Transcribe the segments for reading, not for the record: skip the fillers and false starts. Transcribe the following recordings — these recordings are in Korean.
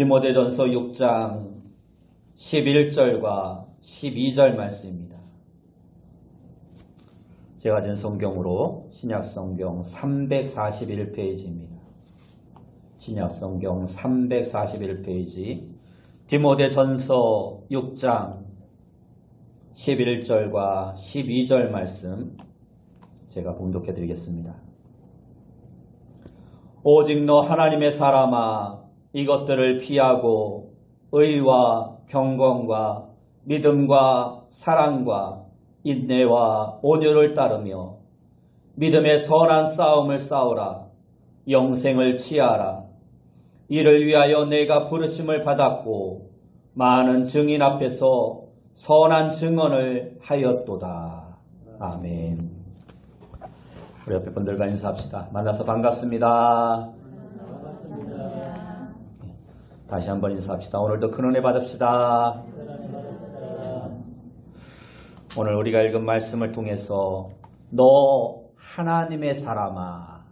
디모데전서 6장 11절과 12절 말씀입니다. 제가 가진 성경으로 신약성경 341페이지입니다. 신약성경 341페이지 디모데전서 6장 11절과 12절 말씀 제가 봉독해 드리겠습니다. 오직 너 하나님의 사람아, 이것들을 피하고 의와 경건과 믿음과 사랑과 인내와 온유를 따르며 믿음의 선한 싸움을 싸우라. 영생을 취하라. 이를 위하여 내가 부르심을 받았고 많은 증인 앞에서 선한 증언을 하였도다. 아멘. 우리 옆에 분들과 인사합시다. 만나서 반갑습니다. 다시 한번 인사합시다. 오늘도 큰 은혜 받읍시다. 오늘 우리가 읽은 말씀을 통해서 너 하나님의 사람아,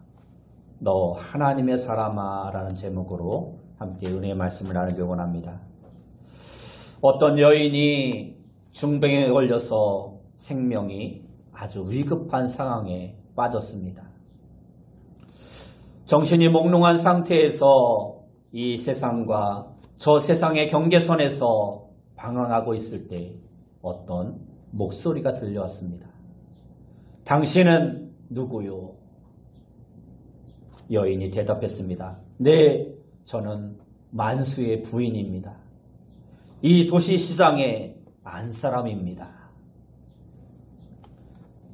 너 하나님의 사람아 라는 제목으로 함께 은혜의 말씀을 나누기 원합니다. 어떤 여인이 중병에 걸려서 생명이 아주 위급한 상황에 빠졌습니다. 정신이 몽롱한 상태에서 이 세상과 저 세상의 경계선에서 방황하고 있을 때 어떤 목소리가 들려왔습니다. 당신은 누구요? 여인이 대답했습니다. 네, 저는 만수의 부인입니다. 이 도시 시장의 안사람입니다.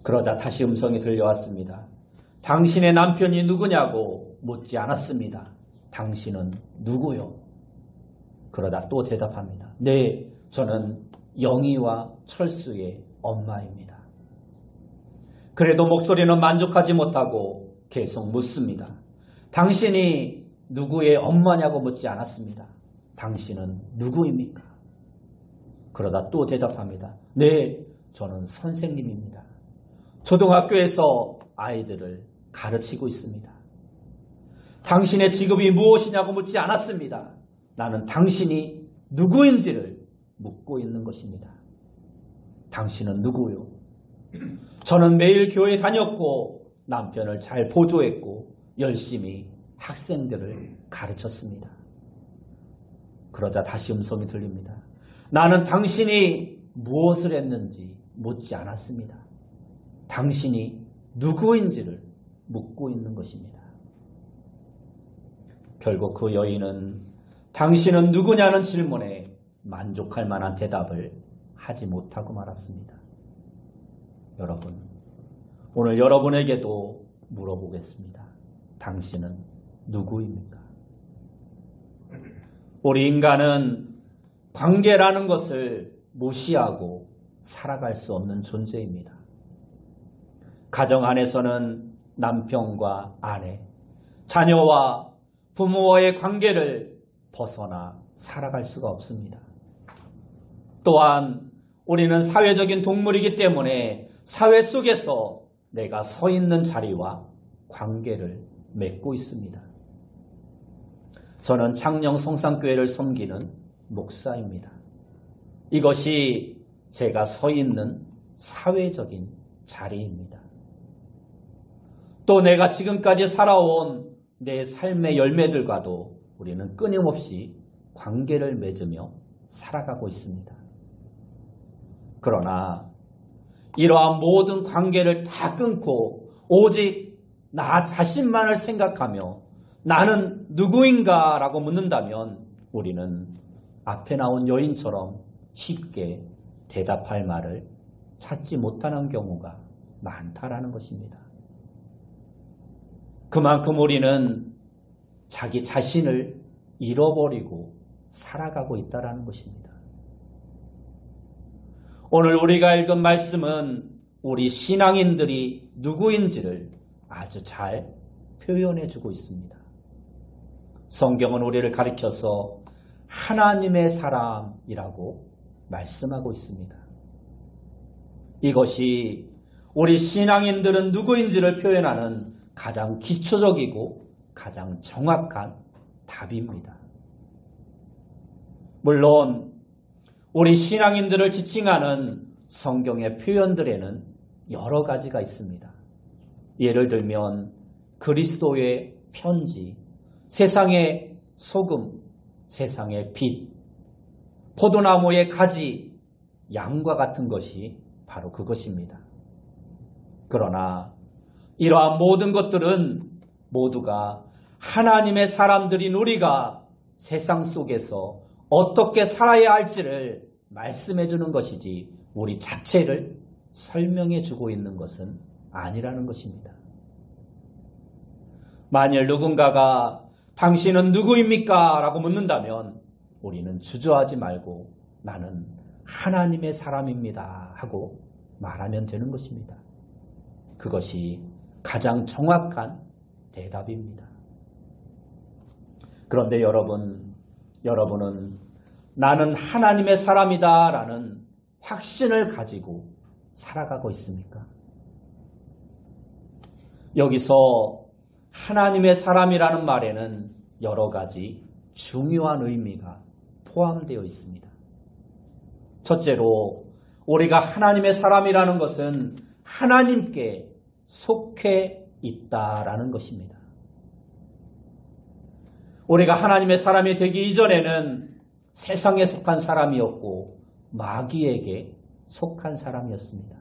그러자 다시 음성이 들려왔습니다. 당신의 남편이 누구냐고 묻지 않았습니다. 당신은 누구요? 그러다 또 대답합니다. 네, 저는 영희와 철수의 엄마입니다. 그래도 목소리는 만족하지 못하고 계속 묻습니다. 당신이 누구의 엄마냐고 묻지 않았습니다. 당신은 누구입니까? 그러다 또 대답합니다. 네, 저는 선생님입니다. 초등학교에서 아이들을 가르치고 있습니다. 당신의 직업이 무엇이냐고 묻지 않았습니다. 나는 당신이 누구인지를 묻고 있는 것입니다. 당신은 누구요? 저는 매일 교회 다녔고 남편을 잘 보조했고 열심히 학생들을 가르쳤습니다. 그러자 다시 음성이 들립니다. 나는 당신이 무엇을 했는지 묻지 않았습니다. 당신이 누구인지를 묻고 있는 것입니다. 결국 그 여인은 당신은 누구냐는 질문에 만족할 만한 대답을 하지 못하고 말았습니다. 여러분, 오늘 여러분에게도 물어보겠습니다. 당신은 누구입니까? 우리 인간은 관계라는 것을 무시하고 살아갈 수 없는 존재입니다. 가정 안에서는 남편과 아내, 자녀와 부모와의 관계를 벗어나 살아갈 수가 없습니다. 또한 우리는 사회적인 동물이기 때문에 사회 속에서 내가 서 있는 자리와 관계를 맺고 있습니다. 저는 창녕 성산교회를 섬기는 목사입니다. 이것이 제가 서 있는 사회적인 자리입니다. 또 내가 지금까지 살아온 내 삶의 열매들과도 우리는 끊임없이 관계를 맺으며 살아가고 있습니다. 그러나 이러한 모든 관계를 다 끊고 오직 나 자신만을 생각하며 나는 누구인가 라고 묻는다면 우리는 앞에 나온 여인처럼 쉽게 대답할 말을 찾지 못하는 경우가 많다라는 것입니다. 그만큼 우리는 자기 자신을 잃어버리고 살아가고 있다는 것입니다. 오늘 우리가 읽은 말씀은 우리 신앙인들이 누구인지를 아주 잘 표현해 주고 있습니다. 성경은 우리를 가리켜서 하나님의 사람이라고 말씀하고 있습니다. 이것이 우리 신앙인들은 누구인지를 표현하는 가장 기초적이고 가장 정확한 답입니다. 물론 우리 신앙인들을 지칭하는 성경의 표현들에는 여러 가지가 있습니다. 예를 들면 그리스도의 편지, 세상의 소금, 세상의 빛, 포도나무의 가지, 양과 같은 것이 바로 그것입니다. 그러나 이러한 모든 것들은 모두가 하나님의 사람들인 우리가 세상 속에서 어떻게 살아야 할지를 말씀해 주는 것이지 우리 자체를 설명해 주고 있는 것은 아니라는 것입니다. 만일 누군가가 당신은 누구입니까? 라고 묻는다면 우리는 주저하지 말고 나는 하나님의 사람입니다 하고 말하면 되는 것입니다. 그것이 가장 정확한 대답입니다. 그런데 여러분은 나는 하나님의 사람이다 라는 확신을 가지고 살아가고 있습니까? 여기서 하나님의 사람이라는 말에는 여러 가지 중요한 의미가 포함되어 있습니다. 첫째로 우리가 하나님의 사람이라는 것은 하나님께 속해 있다라는 것입니다. 우리가 하나님의 사람이 되기 이전에는 세상에 속한 사람이었고 마귀에게 속한 사람이었습니다.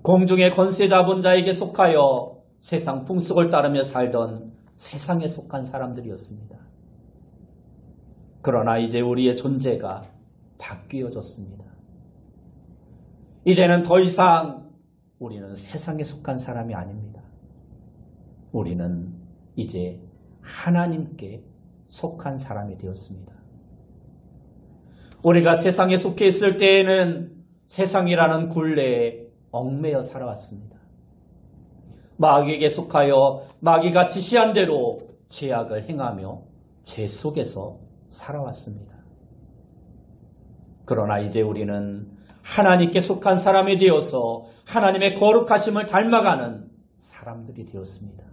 공중의 권세 잡은 자에게 속하여 세상 풍속을 따르며 살던 세상에 속한 사람들이었습니다. 그러나 이제 우리의 존재가 바뀌어졌습니다. 이제는 더 이상 우리는 세상에 속한 사람이 아닙니다. 우리는 이제 하나님께 속한 사람이 되었습니다. 우리가 세상에 속해 있을 때에는 세상이라는 굴레에 얽매여 살아왔습니다. 마귀에게 속하여 마귀가 지시한 대로 죄악을 행하며 죄 속에서 살아왔습니다. 그러나 이제 우리는 하나님께 속한 사람이 되어서 하나님의 거룩하심을 닮아가는 사람들이 되었습니다.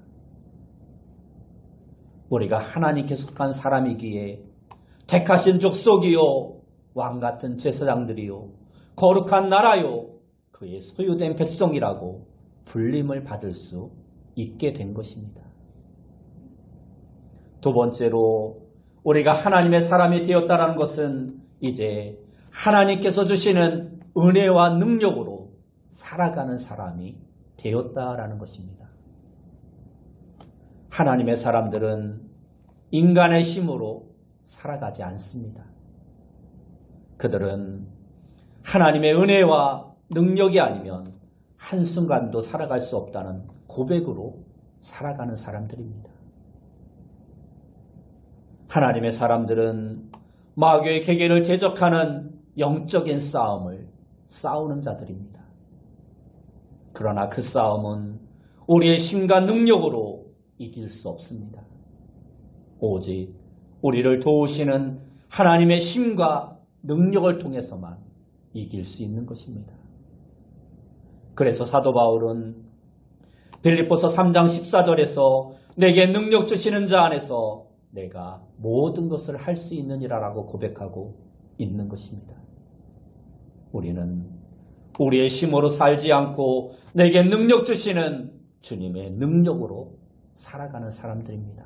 우리가 하나님께 속한 사람이기에 택하신 족속이요 왕같은 제사장들이요 거룩한 나라요 그의 소유된 백성이라고 불림을 받을 수 있게 된 것입니다. 두 번째로 우리가 하나님의 사람이 되었다는 것은 이제 하나님께서 주시는 은혜와 능력으로 살아가는 사람이 되었다라는 것입니다. 하나님의 사람들은 인간의 힘으로 살아가지 않습니다. 그들은 하나님의 은혜와 능력이 아니면 한순간도 살아갈 수 없다는 고백으로 살아가는 사람들입니다. 하나님의 사람들은 마귀의 계계를 대적하는 영적인 싸움을 싸우는 자들입니다. 그러나 그 싸움은 우리의 힘과 능력으로 이길 수 없습니다. 오직 우리를 도우시는 하나님의 힘과 능력을 통해서만 이길 수 있는 것입니다. 그래서 사도 바울은 빌립보서 3장 14절에서 내게 능력 주시는 자 안에서 내가 모든 것을 할 수 있느니라라고 고백하고 있는 것입니다. 우리는 우리의 힘으로 살지 않고 내게 능력 주시는 주님의 능력으로 살아가는 사람들입니다.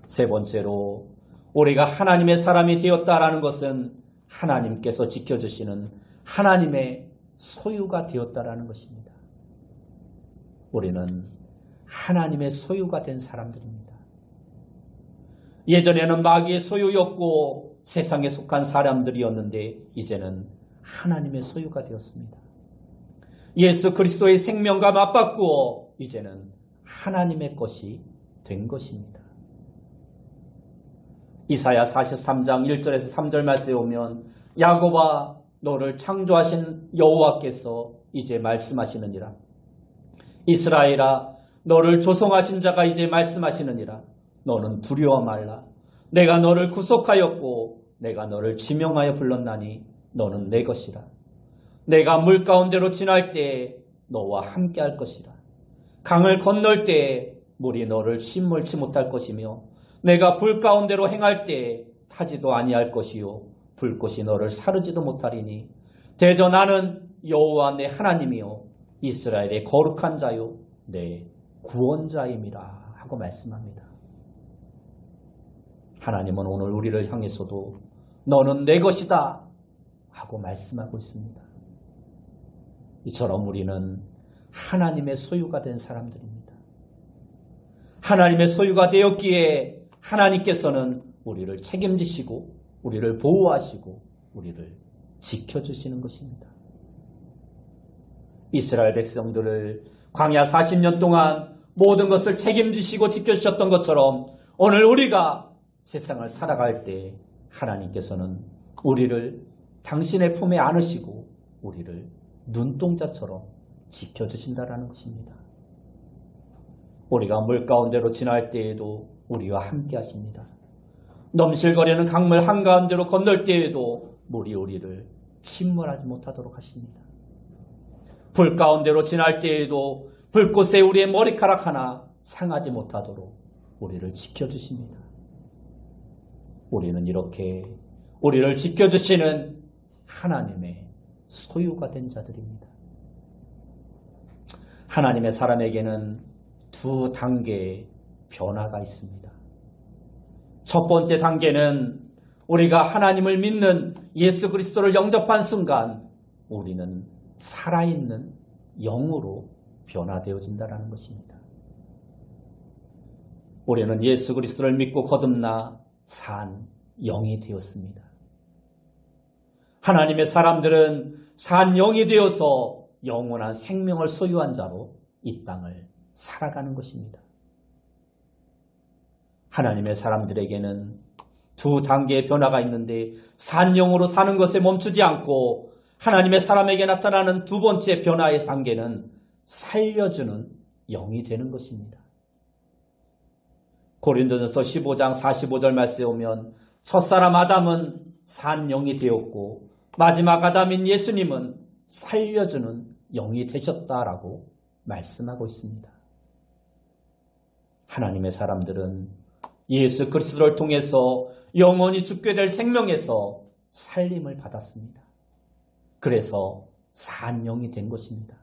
세 번째로 우리가 하나님의 사람이 되었다라는 것은 하나님께서 지켜주시는 하나님의 소유가 되었다라는 것입니다. 우리는 하나님의 소유가 된 사람들입니다. 예전에는 마귀의 소유였고 세상에 속한 사람들이었는데 이제는 하나님의 소유가 되었습니다. 예수 그리스도의 생명과 맞바꾸어 이제는 하나님의 것이 된 것입니다. 이사야 43장 1절에서 3절 말씀에 오면 야곱아 너를 창조하신 여호와께서 이제 말씀하시느니라. 이스라엘아 너를 조성하신 자가 이제 말씀하시느니라. 너는 두려워 말라. 내가 너를 구속하였고 내가 너를 지명하여 불렀나니 너는 내 것이라. 내가 물 가운데로 지날 때에 너와 함께 할 것이라. 강을 건널 때에 물이 너를 침몰치 못할 것이며 내가 불 가운데로 행할 때에 타지도 아니할 것이요 불꽃이 너를 사르지도 못하리니 대저 나는 여호와 내 하나님이요 이스라엘의 거룩한 자요 내 구원자임이라 하고 말씀합니다. 하나님은 오늘 우리를 향해서도 너는 내 것이다 하고 말씀하고 있습니다. 이처럼 우리는 하나님의 소유가 된 사람들입니다. 하나님의 소유가 되었기에 하나님께서는 우리를 책임지시고 우리를 보호하시고 우리를 지켜주시는 것입니다. 이스라엘 백성들을 광야 40년 동안 모든 것을 책임지시고 지켜주셨던 것처럼 오늘 우리가 세상을 살아갈 때 하나님께서는 우리를 당신의 품에 안으시고 우리를 눈동자처럼 지켜주신다라는 것입니다. 우리가 물 가운데로 지날 때에도 우리와 함께 하십니다. 넘실거리는 강물 한가운데로 건널 때에도 물이 우리를 침몰하지 못하도록 하십니다. 불 가운데로 지날 때에도 불꽃에 우리의 머리카락 하나 상하지 못하도록 우리를 지켜주십니다. 우리는 이렇게 우리를 지켜주시는 하나님의 소유가 된 자들입니다. 하나님의 사람에게는 두 단계의 변화가 있습니다. 첫 번째 단계는 우리가 하나님을 믿는 예수 그리스도를 영접한 순간 우리는 살아있는 영으로 변화되어진다는 것입니다. 우리는 예수 그리스도를 믿고 거듭나 산 영이 되었습니다. 하나님의 사람들은 산 영이 되어서 영원한 생명을 소유한 자로 이 땅을 살아가는 것입니다. 하나님의 사람들에게는 두 단계의 변화가 있는데 산 영으로 사는 것에 멈추지 않고 하나님의 사람에게 나타나는 두 번째 변화의 단계는 살려주는 영이 되는 것입니다. 고린도전서 15장 45절 말씀에 오면 첫사람 아담은 산 영이 되었고 마지막 아담인 예수님은 살려주는 영이 되셨다라고 말씀하고 있습니다. 하나님의 사람들은 예수 그리스도를 통해서 영원히 죽게 될 생명에서 살림을 받았습니다. 그래서 산 영이 된 것입니다.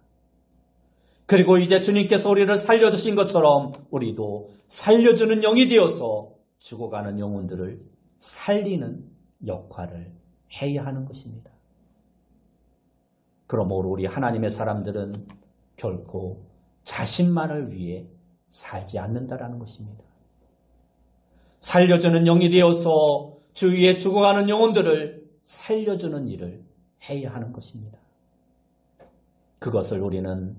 그리고 이제 주님께서 우리를 살려주신 것처럼 우리도 살려주는 영이 되어서 죽어가는 영혼들을 살리는 역할을 해야 하는 것입니다. 그러므로 우리 하나님의 사람들은 결코 자신만을 위해 살지 않는다라는 것입니다. 살려주는 영이 되어서 주위에 죽어가는 영혼들을 살려주는 일을 해야 하는 것입니다. 그것을 우리는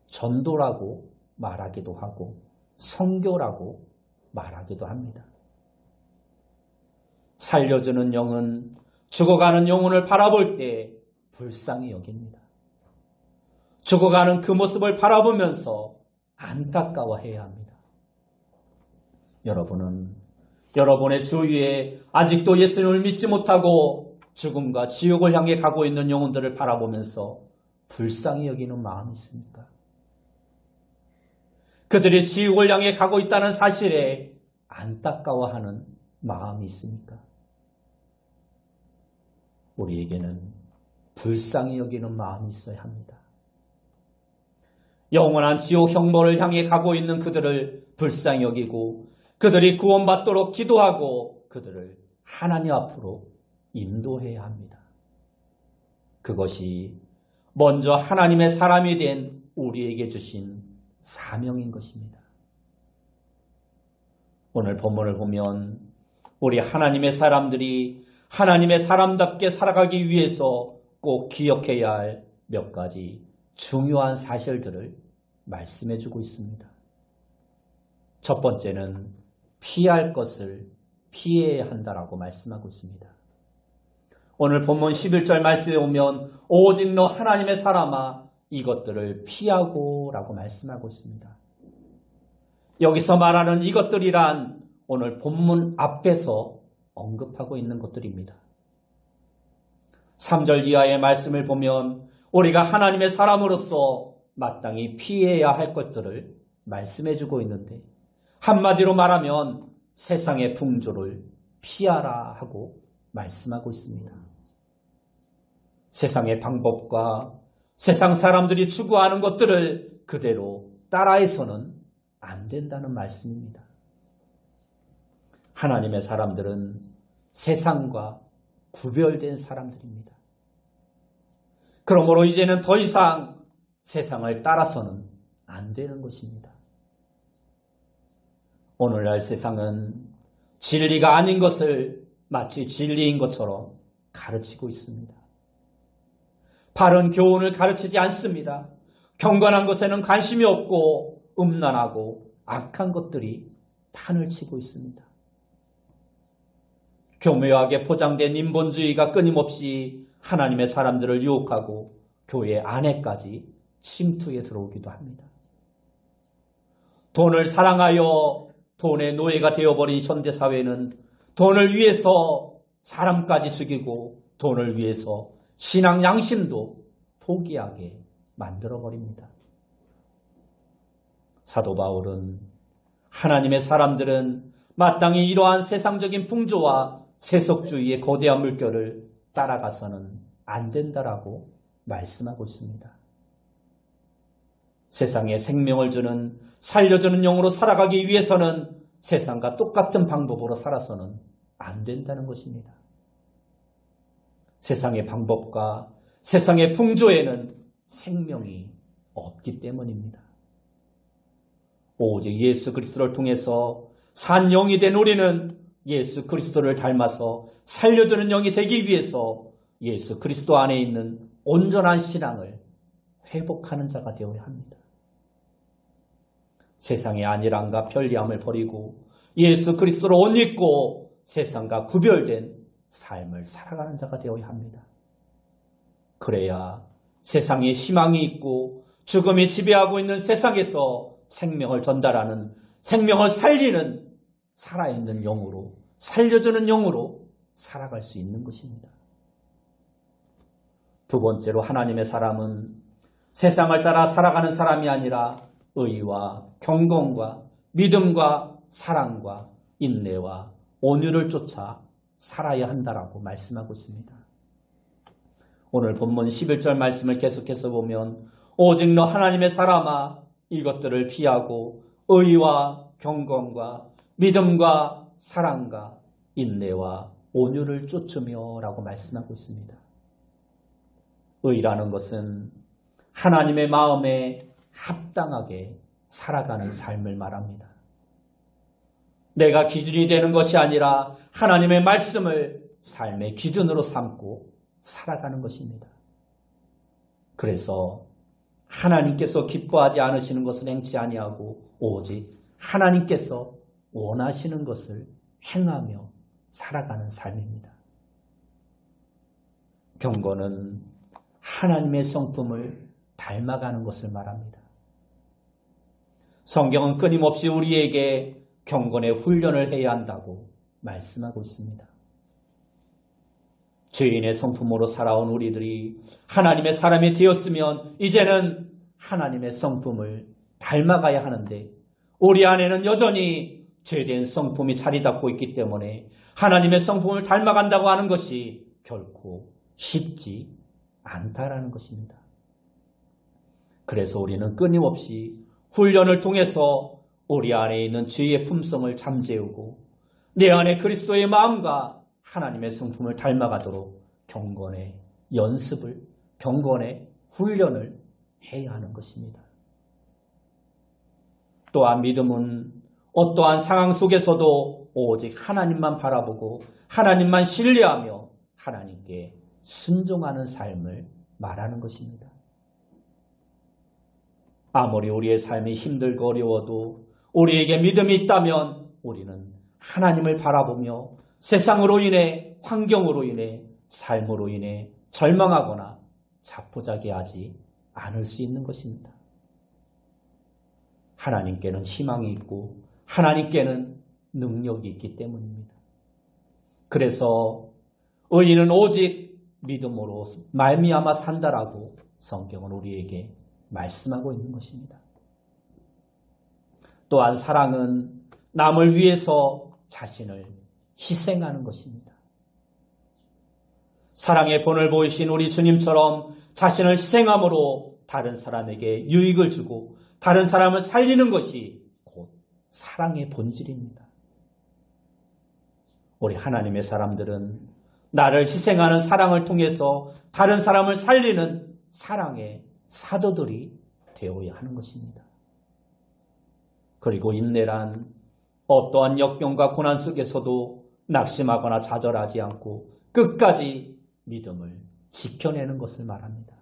전도라고 말하기도 하고 선교라고 말하기도 합니다. 살려주는 영은 죽어가는 영혼을 바라볼 때 불쌍히 여깁니다. 죽어가는 그 모습을 바라보면서 안타까워해야 합니다. 여러분은 여러분의 주위에 아직도 예수님을 믿지 못하고 죽음과 지옥을 향해 가고 있는 영혼들을 바라보면서 불쌍히 여기는 마음이 있습니까? 그들이 지옥을 향해 가고 있다는 사실에 안타까워하는 마음이 있습니까? 우리에게는 불쌍히 여기는 마음이 있어야 합니다. 영원한 지옥 형벌을 향해 가고 있는 그들을 불쌍히 여기고 그들이 구원받도록 기도하고 그들을 하나님 앞으로 인도해야 합니다. 그것이 먼저 하나님의 사람이 된 우리에게 주신 사명인 것입니다. 오늘 본문을 보면 우리 하나님의 사람들이 하나님의 사람답게 살아가기 위해서 꼭 기억해야 할 몇 가지 중요한 사실들을 말씀해 주고 있습니다. 첫 번째는 피할 것을 피해야 한다라고 말씀하고 있습니다. 오늘 본문 11절 말씀에 오면 오직 너 하나님의 사람아 이것들을 피하고 라고 말씀하고 있습니다. 여기서 말하는 이것들이란 오늘 본문 앞에서 언급하고 있는 것들입니다. 3절 이하의 말씀을 보면 우리가 하나님의 사람으로서 마땅히 피해야 할 것들을 말씀해 주고 있는데 한마디로 말하면 세상의 풍조를 피하라 하고 말씀하고 있습니다. 세상의 방법과 세상 사람들이 추구하는 것들을 그대로 따라해서는 안 된다는 말씀입니다. 하나님의 사람들은 세상과 구별된 사람들입니다. 그러므로 이제는 더 이상 세상을 따라서는 안 되는 것입니다. 오늘날 세상은 진리가 아닌 것을 마치 진리인 것처럼 가르치고 있습니다. 바른 교훈을 가르치지 않습니다. 경건한 것에는 관심이 없고 음란하고 악한 것들이 판을 치고 있습니다. 교묘하게 포장된 인본주의가 끊임없이 하나님의 사람들을 유혹하고 교회 안에까지 침투해 들어오기도 합니다. 돈을 사랑하여 돈의 노예가 되어버린 현대사회는 돈을 위해서 사람까지 죽이고 돈을 위해서 신앙 양심도 포기하게 만들어버립니다. 사도 바울은 하나님의 사람들은 마땅히 이러한 세상적인 풍조와 세속주의의 거대한 물결을 따라가서는 안 된다라고 말씀하고 있습니다. 세상에 생명을 주는 살려주는 영으로 살아가기 위해서는 세상과 똑같은 방법으로 살아서는 안 된다는 것입니다. 세상의 방법과 세상의 풍조에는 생명이 없기 때문입니다. 오직 예수 그리스도를 통해서 산 영이 된 우리는 예수 그리스도를 닮아서 살려주는 영이 되기 위해서 예수 그리스도 안에 있는 온전한 신앙을 회복하는 자가 되어야 합니다. 세상의 안일함과 편리함을 버리고 예수 그리스도를 옷 입고 세상과 구별된 삶을 살아가는 자가 되어야 합니다. 그래야 세상에 희망이 있고 죽음이 지배하고 있는 세상에서 생명을 전달하는, 생명을 살리는 살아있는 영으로, 살려주는 영으로 살아갈 수 있는 것입니다. 두 번째로 하나님의 사람은 세상을 따라 살아가는 사람이 아니라 의와 경건과 믿음과 사랑과 인내와 온유를 쫓아 살아야 한다라고 말씀하고 있습니다. 오늘 본문 11절 말씀을 계속해서 보면 오직 너 하나님의 사람아 이것들을 피하고 의와 경건과 믿음과 사랑과 인내와 온유를 쫓으며 라고 말씀하고 있습니다. 의라는 것은 하나님의 마음에 합당하게 살아가는 삶을 말합니다. 내가 기준이 되는 것이 아니라 하나님의 말씀을 삶의 기준으로 삼고 살아가는 것입니다. 그래서 하나님께서 기뻐하지 않으시는 것을 행치 아니하고 오직 하나님께서 원하시는 것을 행하며 살아가는 삶입니다. 경건은 하나님의 성품을 닮아가는 것을 말합니다. 성경은 끊임없이 우리에게 경건의 훈련을 해야 한다고 말씀하고 있습니다. 죄인의 성품으로 살아온 우리들이 하나님의 사람이 되었으면 이제는 하나님의 성품을 닮아가야 하는데 우리 안에는 여전히 죄된 성품이 자리 잡고 있기 때문에 하나님의 성품을 닮아간다고 하는 것이 결코 쉽지 않다라는 것입니다. 그래서 우리는 끊임없이 훈련을 통해서 우리 안에 있는 죄의 품성을 잠재우고 내 안에 그리스도의 마음과 하나님의 성품을 닮아가도록 경건의 연습을, 경건의 훈련을 해야 하는 것입니다. 또한 믿음은 어떠한 상황 속에서도 오직 하나님만 바라보고 하나님만 신뢰하며 하나님께 순종하는 삶을 말하는 것입니다. 아무리 우리의 삶이 힘들고 어려워도 우리에게 믿음이 있다면 우리는 하나님을 바라보며 세상으로 인해, 환경으로 인해, 삶으로 인해 절망하거나 자포자기하지 않을 수 있는 것입니다. 하나님께는 희망이 있고 하나님께는 능력이 있기 때문입니다. 그래서 의인은 오직 믿음으로 말미암아 산다라고 성경은 우리에게 말씀하고 있는 것입니다. 또한 사랑은 남을 위해서 자신을 희생하는 것입니다. 사랑의 본을 보이신 우리 주님처럼 자신을 희생함으로 다른 사람에게 유익을 주고 다른 사람을 살리는 것이 곧 사랑의 본질입니다. 우리 하나님의 사람들은 나를 희생하는 사랑을 통해서 다른 사람을 살리는 사랑의 사도들이 되어야 하는 것입니다. 그리고 인내란 어떠한 역경과 고난 속에서도 낙심하거나 좌절하지 않고 끝까지 믿음을 지켜내는 것을 말합니다.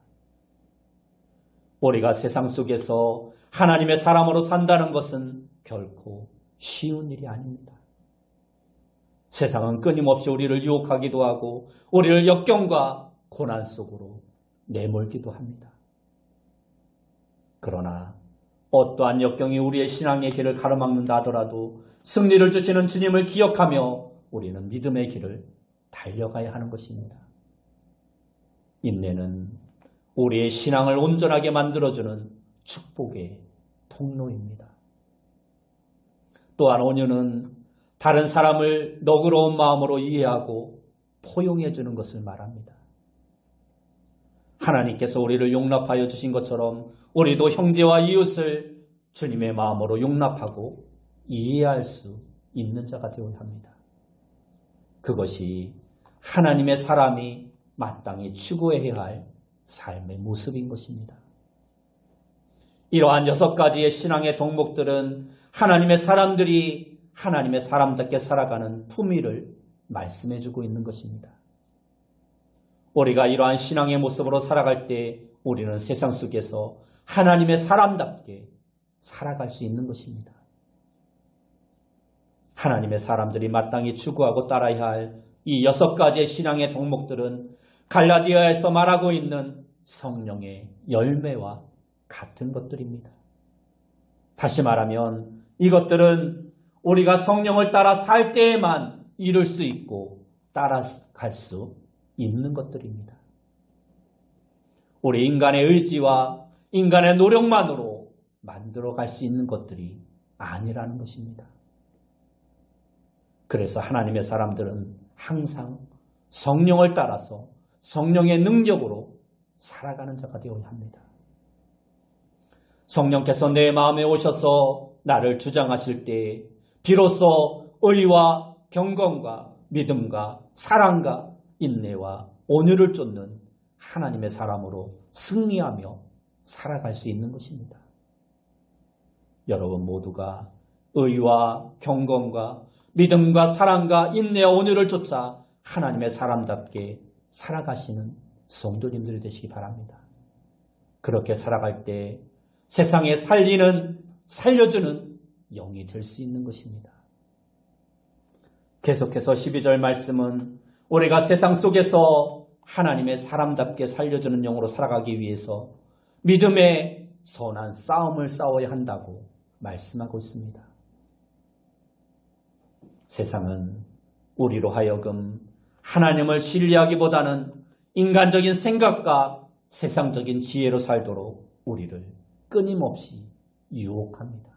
우리가 세상 속에서 하나님의 사람으로 산다는 것은 결코 쉬운 일이 아닙니다. 세상은 끊임없이 우리를 유혹하기도 하고 우리를 역경과 고난 속으로 내몰기도 합니다. 그러나 어떠한 역경이 우리의 신앙의 길을 가로막는다 하더라도 승리를 주시는 주님을 기억하며 우리는 믿음의 길을 달려가야 하는 것입니다. 인내는 우리의 신앙을 온전하게 만들어주는 축복의 통로입니다. 또한 온유는 다른 사람을 너그러운 마음으로 이해하고 포용해 주는 것을 말합니다. 하나님께서 우리를 용납하여 주신 것처럼 우리도 형제와 이웃을 주님의 마음으로 용납하고 이해할 수 있는 자가 되어야 합니다. 그것이 하나님의 사람이 마땅히 추구해야 할 삶의 모습인 것입니다. 이러한 6가지의 신앙의 덕목들은 하나님의 사람들이 하나님의 사람답게 살아가는 품위를 말씀해주고 있는 것입니다. 우리가 이러한 신앙의 모습으로 살아갈 때 우리는 세상 속에서 하나님의 사람답게 살아갈 수 있는 것입니다. 하나님의 사람들이 마땅히 추구하고 따라야 할 이 6가지의 신앙의 덕목들은 갈라디아에서 말하고 있는 성령의 열매와 같은 것들입니다. 다시 말하면 이것들은 우리가 성령을 따라 살 때에만 이룰 수 있고 따라갈 수 있는 것들입니다. 우리 인간의 의지와 인간의 노력만으로 만들어갈 수 있는 것들이 아니라는 것입니다. 그래서 하나님의 사람들은 항상 성령을 따라서 성령의 능력으로 살아가는 자가 되어야 합니다. 성령께서 내 마음에 오셔서 나를 주장하실 때 비로소 의와 경건과 믿음과 사랑과 인내와 온유를 쫓는 하나님의 사람으로 승리하며 살아갈 수 있는 것입니다. 여러분 모두가 의와 경건과 믿음과 사랑과 인내와 온유를 쫓아 하나님의 사람답게 살아가시는 성도님들이 되시기 바랍니다. 그렇게 살아갈 때 세상에 살려주는 영이 될 수 있는 것입니다. 계속해서 12절 말씀은 우리가 세상 속에서 하나님의 사람답게 살려주는 영으로 살아가기 위해서 믿음의 선한 싸움을 싸워야 한다고 말씀하고 있습니다. 세상은 우리로 하여금 하나님을 신뢰하기보다는 인간적인 생각과 세상적인 지혜로 살도록 우리를 끊임없이 유혹합니다.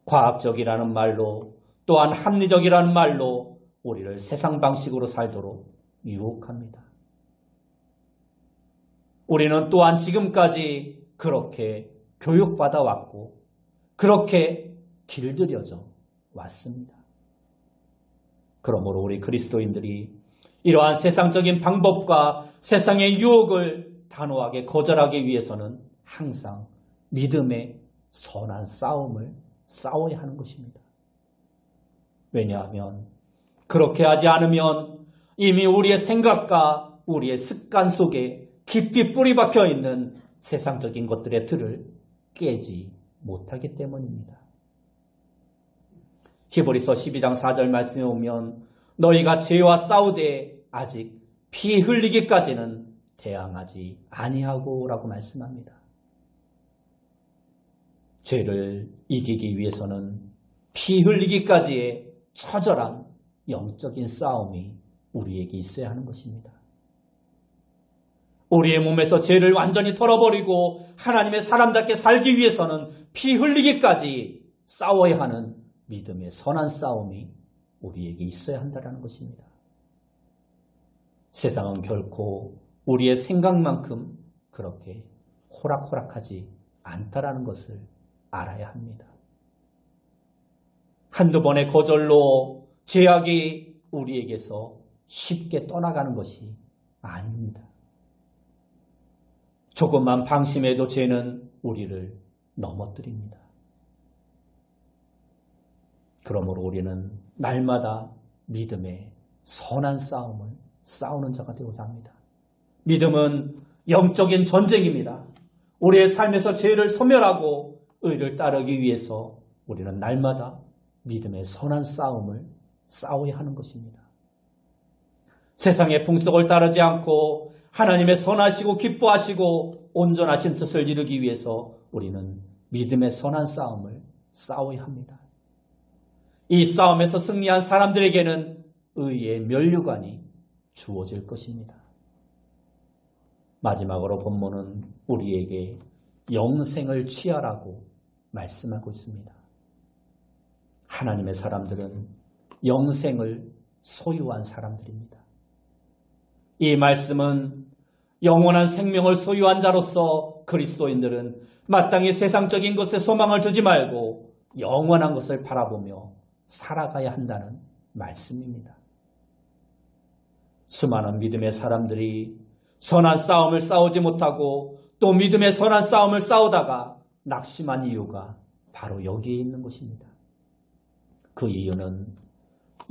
과학적이라는 말로 또한 합리적이라는 말로 우리를 세상 방식으로 살도록 유혹합니다. 우리는 또한 지금까지 그렇게 교육받아 왔고 그렇게 길들여져 왔습니다. 그러므로 우리 그리스도인들이 이러한 세상적인 방법과 세상의 유혹을 단호하게 거절하기 위해서는 항상 믿음의 선한 싸움을 싸워야 하는 것입니다. 왜냐하면 그렇게 하지 않으면 이미 우리의 생각과 우리의 습관 속에 깊이 뿌리 박혀 있는 세상적인 것들의 틀을 깨지 못하기 때문입니다. 히브리서 12장 4절 말씀에 오면 너희가 죄와 싸우되 아직 피 흘리기까지는 대항하지 아니하고 라고 말씀합니다. 죄를 이기기 위해서는 피 흘리기까지의 처절한 영적인 싸움이 우리에게 있어야 하는 것입니다. 우리의 몸에서 죄를 완전히 털어버리고 하나님의 사람답게 살기 위해서는 피 흘리기까지 싸워야 하는 믿음의 선한 싸움이 우리에게 있어야 한다는 것입니다. 세상은 결코 우리의 생각만큼 그렇게 호락호락하지 않다라는 것을 알아야 합니다. 한두 번의 거절로 죄악이 우리에게서 쉽게 떠나가는 것이 아닙니다. 조금만 방심해도 죄는 우리를 넘어뜨립니다. 그러므로 우리는 날마다 믿음의 선한 싸움을 싸우는 자가 되어야 합니다. 믿음은 영적인 전쟁입니다. 우리의 삶에서 죄를 소멸하고 의를 따르기 위해서 우리는 날마다 믿음의 선한 싸움을 싸워야 하는 것입니다. 세상의 풍속을 따르지 않고 하나님의 선하시고 기뻐하시고 온전하신 뜻을 이루기 위해서 우리는 믿음의 선한 싸움을 싸워야 합니다. 이 싸움에서 승리한 사람들에게는 의의 면류관이 주어질 것입니다. 마지막으로 본문은 우리에게 영생을 취하라고 말씀하고 있습니다. 하나님의 사람들은 영생을 소유한 사람들입니다. 이 말씀은 영원한 생명을 소유한 자로서 그리스도인들은 마땅히 세상적인 것에 소망을 두지 말고 영원한 것을 바라보며 살아가야 한다는 말씀입니다. 수많은 믿음의 사람들이 선한 싸움을 싸우지 못하고 또 믿음의 선한 싸움을 싸우다가 낙심한 이유가 바로 여기에 있는 것입니다. 그 이유는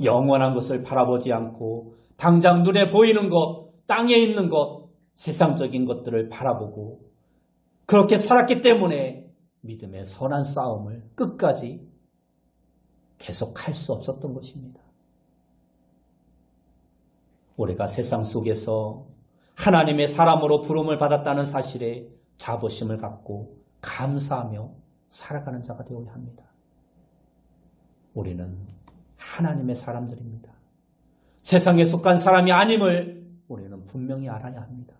영원한 것을 바라보지 않고 당장 눈에 보이는 것, 땅에 있는 것, 세상적인 것들을 바라보고 그렇게 살았기 때문에 믿음의 선한 싸움을 끝까지 계속할 수 없었던 것입니다. 우리가 세상 속에서 하나님의 사람으로 부름을 받았다는 사실에 자부심을 갖고 감사하며 살아가는 자가 되어야 합니다. 우리는 하나님의 사람들입니다. 세상에 속한 사람이 아님을 우리는 분명히 알아야 합니다.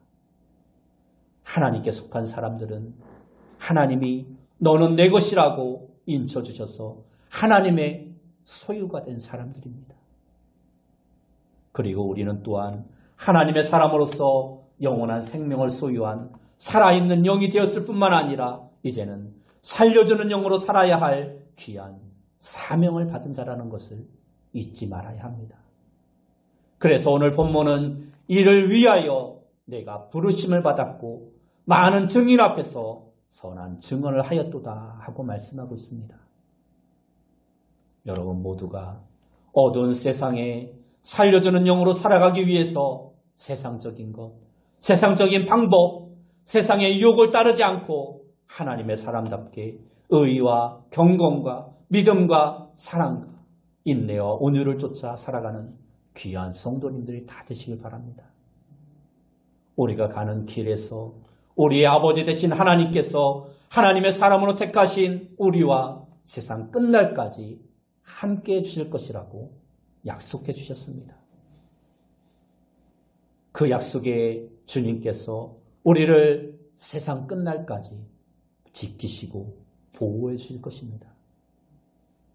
하나님께 속한 사람들은 하나님이 너는 내 것이라고 인쳐주셔서 하나님의 소유가 된 사람들입니다. 그리고 우리는 또한 하나님의 사람으로서 영원한 생명을 소유한 살아있는 영이 되었을 뿐만 아니라 이제는 살려주는 영으로 살아야 할 귀한 사명을 받은 자라는 것을 잊지 말아야 합니다. 그래서 오늘 본문은 이를 위하여 내가 부르심을 받았고 많은 증인 앞에서 선한 증언을 하였도다 하고 말씀하고 있습니다. 여러분 모두가 어두운 세상에 살려주는 영으로 살아가기 위해서 세상적인 것, 세상적인 방법, 세상의 유혹을 따르지 않고 하나님의 사람답게 의와 경건과 믿음과 사랑과 인내와 온유를 쫓아 살아가는 귀한 성도님들이 다 되시길 바랍니다. 우리가 가는 길에서 우리의 아버지 되신 하나님께서 하나님의 사람으로 택하신 우리와 세상 끝날까지 함께해 주실 것이라고 약속해 주셨습니다. 그 약속에 주님께서 우리를 세상 끝날까지 지키시고 보호해 주실 것입니다.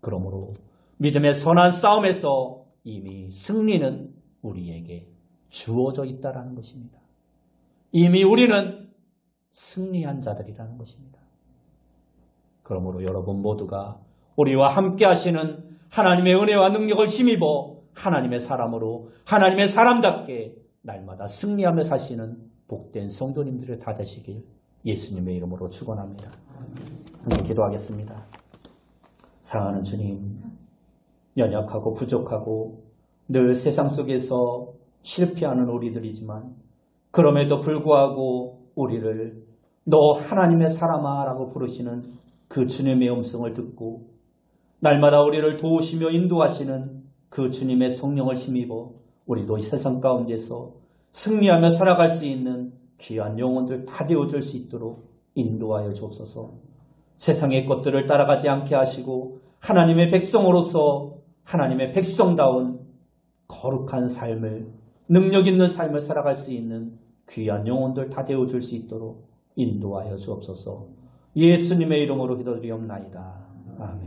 그러므로 믿음의 선한 싸움에서 이미 승리는 우리에게 주어져 있다는 것입니다. 이미 우리는 승리한 자들이라는 것입니다. 그러므로 여러분 모두가 우리와 함께 하시는 하나님의 은혜와 능력을 힘입어 하나님의 사람으로 하나님의 사람답게 날마다 승리하며 사시는 복된 성도님들이 다 되시길 예수님의 이름으로 축원합니다. 함께 기도하겠습니다. 사랑하는 주님, 연약하고 부족하고 늘 세상 속에서 실패하는 우리들이지만 그럼에도 불구하고 우리를 너 하나님의 사람아 라고 부르시는 그 주님의 음성을 듣고 날마다 우리를 도우시며 인도하시는 그 주님의 성령을 힘입어 우리도 이 세상 가운데서 승리하며 살아갈 수 있는 귀한 영혼들 다 되어줄 수 있도록 인도하여 주옵소서. 세상의 것들을 따라가지 않게 하시고 하나님의 백성으로서 하나님의 백성다운 거룩한 삶을, 능력 있는 삶을 살아갈 수 있는 귀한 영혼들 다 되어줄 수 있도록 인도하여 주옵소서. 예수님의 이름으로 기도드리옵나이다. 아멘.